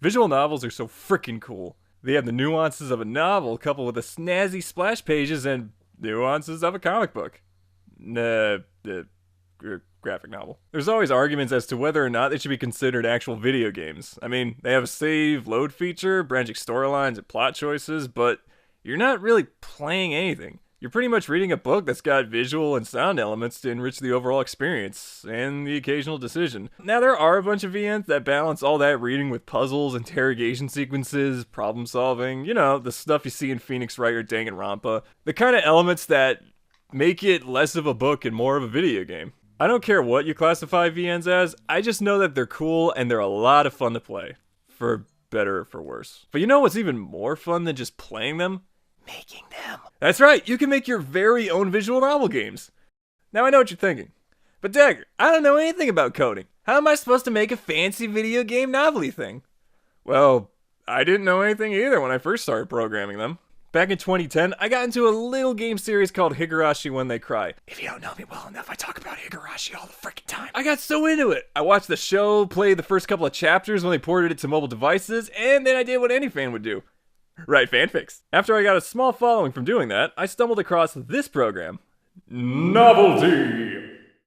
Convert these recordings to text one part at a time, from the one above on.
Visual novels are so freaking cool. They have the nuances of a novel coupled with the snazzy splash pages and nuances of a comic book. Graphic novel. There's always arguments as to whether or not they should be considered actual video games. I mean, they have a save, load feature, branching storylines and plot choices, but you're not really playing anything. You're pretty much reading a book that's got visual and sound elements to enrich the overall experience, and the occasional decision. Now, there are a bunch of VNs that balance all that reading with puzzles, interrogation sequences, problem solving, you know, the stuff you see in Phoenix Wright or Danganronpa. The kind of elements that make it less of a book and more of a video game. I don't care what you classify VNs as, I just know that they're cool and they're a lot of fun to play. For better or for worse. But you know what's even more fun than just playing them? Making them. That's right, you can make your very own visual novel games. Now I know what you're thinking. But Dagger, I don't know anything about coding. How am I supposed to make a fancy video game novelty thing? Well, I didn't know anything either when I first started programming them. Back in 2010, I got into a little game series called Higurashi When They Cry. If you don't know me well enough, I talk about Higurashi all the freaking time. I got so into it. I watched the show, played the first couple of chapters when they ported it to mobile devices, and then I did what any fan would do. Write fanfics. After I got a small following from doing that, I stumbled across this program. Novelty!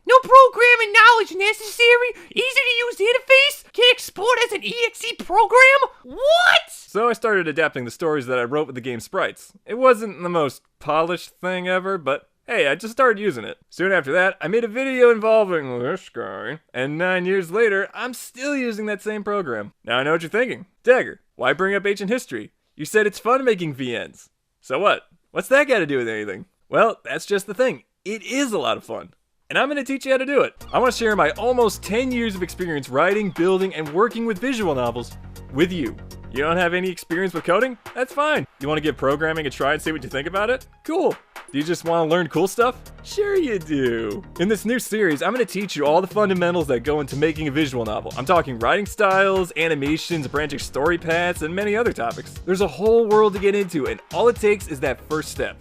No programming knowledge necessary? Easy to use interface? Can export as an exe program? What? So I started adapting the stories that I wrote with the game's sprites. It wasn't the most polished thing ever, but hey, I just started using it. Soon after that, I made a video involving this guy, and 9 years later, I'm still using that same program. Now I know what you're thinking. Dagger, why bring up ancient history? You said it's fun making VNs. So what? What's that got to do with anything? Well, that's just the thing. It is a lot of fun. And I'm going to teach you how to do it. I want to share my almost 10 years of experience writing, building, and working with visual novels with you. You don't have any experience with coding? That's fine. You want to give programming a try and see what you think about it? Cool. Do you just want to learn cool stuff? Sure you do. In this new series, I'm going to teach you all the fundamentals that go into making a visual novel. I'm talking writing styles, animations, branching story paths, and many other topics. There's a whole world to get into, and all it takes is that first step.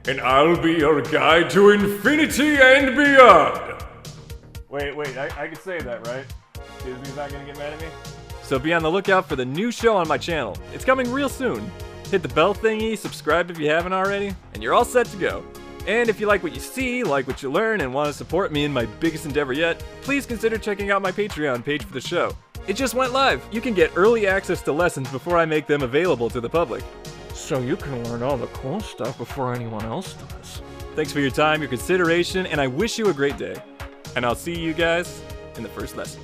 And I'll be your guide to infinity and beyond. Wait, I can say that, right? Disney's not gonna get mad at me? So be on the lookout for the new show on my channel. It's coming real soon. Hit the bell thingy, subscribe if you haven't already, and you're all set to go. And if you like what you see, like what you learn, and want to support me in my biggest endeavor yet, please consider checking out my Patreon page for the show. It just went live. You can get early access to lessons before I make them available to the public. So you can learn all the cool stuff before anyone else does. Thanks for your time, your consideration, and I wish you a great day. And I'll see you guys in the first lesson.